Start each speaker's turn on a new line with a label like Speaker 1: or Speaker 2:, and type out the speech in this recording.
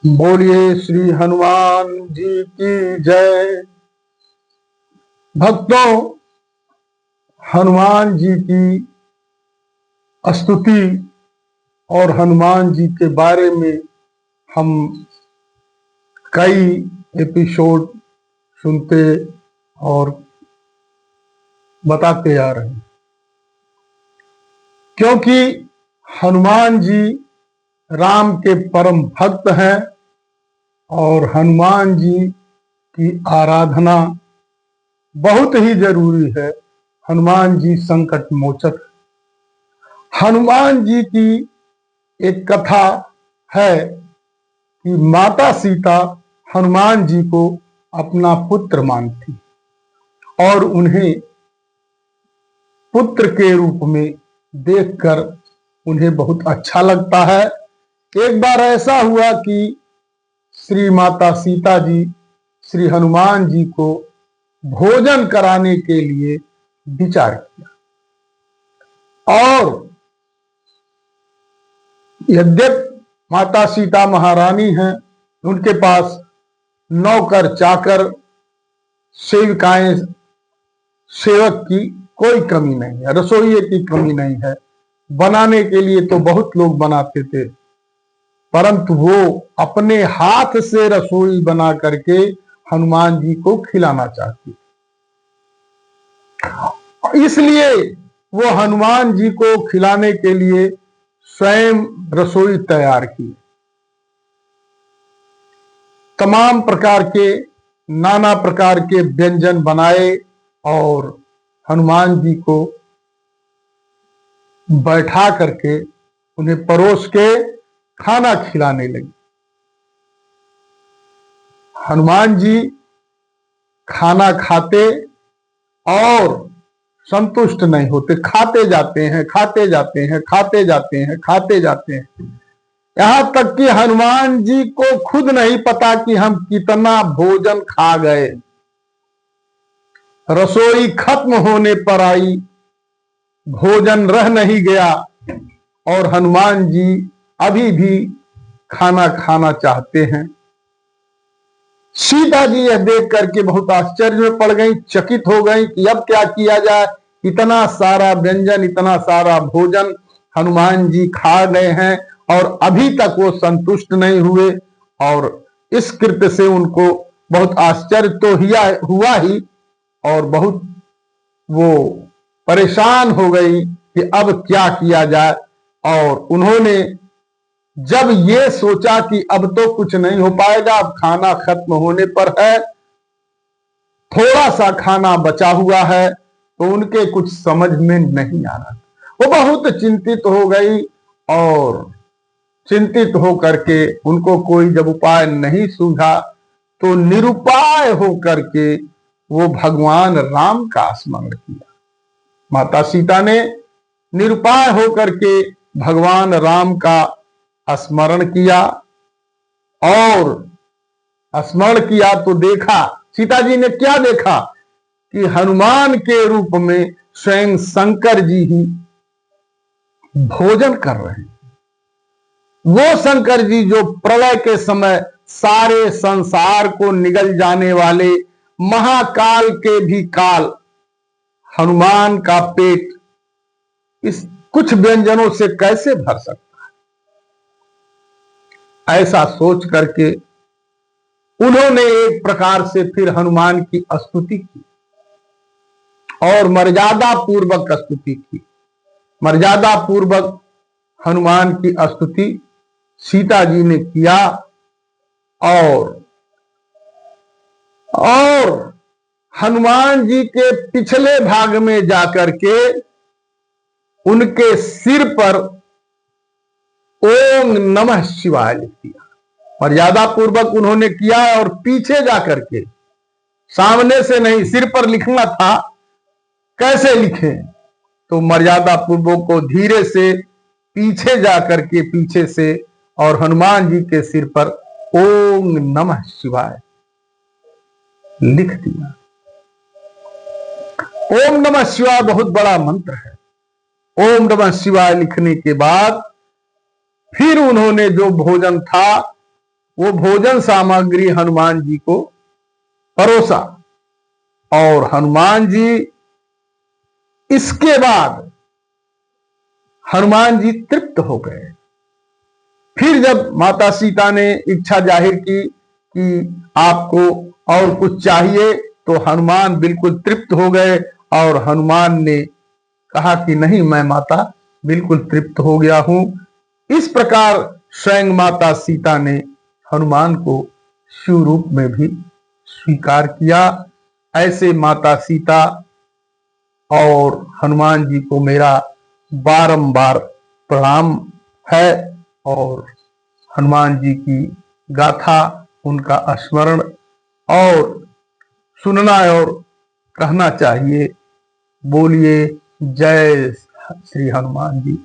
Speaker 1: बोलिए श्री हनुमान जी की जय। भक्तों, हनुमान जी की स्तुति और हनुमान जी के बारे में हम कई एपिसोड सुनते और बताते आ रहे हैं, क्योंकि हनुमान जी राम के परम भक्त हैं और हनुमान जी की आराधना बहुत ही जरूरी है। हनुमान जी संकट मोचक। हनुमान जी की एक कथा है कि माता सीता हनुमान जी को अपना पुत्र मानती और उन्हें पुत्र के रूप में देखकर उन्हें बहुत अच्छा लगता है। एक बार ऐसा हुआ कि श्री माता सीता जी श्री हनुमान जी को भोजन कराने के लिए विचार किया, और यद्यपि माता सीता महारानी हैं, उनके पास नौकर चाकर सेविकाएं सेवक की कोई कमी नहीं है, रसोइये की कमी नहीं है। बनाने के लिए तो बहुत लोग बनाते थे, परंतु वो अपने हाथ से रसोई बना करके हनुमान जी को खिलाना चाहती, इसलिए वो हनुमान जी को खिलाने के लिए स्वयं रसोई तैयार की। तमाम प्रकार के नाना प्रकार के व्यंजन बनाए और हनुमान जी को बैठा करके उन्हें परोस के खाना खिलाने लगी। हनुमान जी खाना खाते और संतुष्ट नहीं होते, खाते जाते हैं, खाते जाते हैं, खाते जाते हैं, खाते जाते हैं, यहां तक कि हनुमान जी को खुद नहीं पता कि हम कितना भोजन खा गए। रसोई खत्म होने पर आई, भोजन रह नहीं गया और हनुमान जी अभी भी खाना खाना चाहते हैं। सीता जी यह देख करके बहुत आश्चर्य में पड़ गई, चकित हो गई कि अब क्या किया जाए। इतना सारा व्यंजन, इतना सारा भोजन हनुमान जी खा गए हैं और अभी तक वो संतुष्ट नहीं हुए, और इस कृत्य से उनको बहुत आश्चर्य तो हुआ ही, और बहुत वो परेशान हो गई कि अब क्या किया जाए। और उन्होंने जब ये सोचा कि अब तो कुछ नहीं हो पाएगा, अब खाना खत्म होने पर है, थोड़ा सा खाना बचा हुआ है, तो उनके कुछ समझ में नहीं आ रहा। वो बहुत चिंतित हो गई और चिंतित हो करके उनको कोई जब उपाय नहीं सूझा तो निरुपाय हो करके वो भगवान राम का स्मरण किया। माता सीता ने निरुपाय होकर के भगवान राम का स्मरण किया, और स्मरण किया तो देखा, सीता जी ने क्या देखा कि हनुमान के रूप में स्वयं शंकर जी ही भोजन कर रहे हैं। वो शंकर जी जो प्रलय के समय सारे संसार को निगल जाने वाले महाकाल के भी काल हनुमान का पेट इस कुछ व्यंजनों से कैसे भर सकता है, ऐसा सोच करके उन्होंने एक प्रकार से फिर हनुमान की स्तुति की और मर्यादा पूर्वक स्तुति की। मर्यादा पूर्वक हनुमान की स्तुति सीता जी ने किया, और हनुमान जी के पिछले भाग में जाकर के उनके सिर पर ओम नमः शिवाय लिख दिया। मर्यादा पूर्वक उन्होंने किया और पीछे जाकर के, सामने से नहीं, सिर पर लिखना था। कैसे लिखें, तो मर्यादा पूर्वक को धीरे से पीछे जाकर के, पीछे से, और हनुमान जी के सिर पर ओम नमः शिवाय लिख दिया। ओम नमः शिवाय बहुत बड़ा मंत्र है। ओम नमः शिवाय लिखने के बाद फिर उन्होंने जो भोजन था वो भोजन सामग्री हनुमान जी को परोसा और हनुमान जी इसके बाद हनुमान जी तृप्त हो गए। फिर जब माता सीता ने इच्छा जाहिर की कि आपको और कुछ चाहिए, तो हनुमान बिल्कुल तृप्त हो गए और हनुमान ने कहा कि नहीं, मैं माता बिल्कुल तृप्त हो गया हूं। इस प्रकार स्वयं माता सीता ने हनुमान को शिव रूप में भी स्वीकार किया। ऐसे माता सीता और हनुमान जी को मेरा बारंबार प्रणाम है और हनुमान जी की गाथा, उनका स्मरण और सुनना और कहना चाहिए। बोलिए जय श्री हनुमान जी।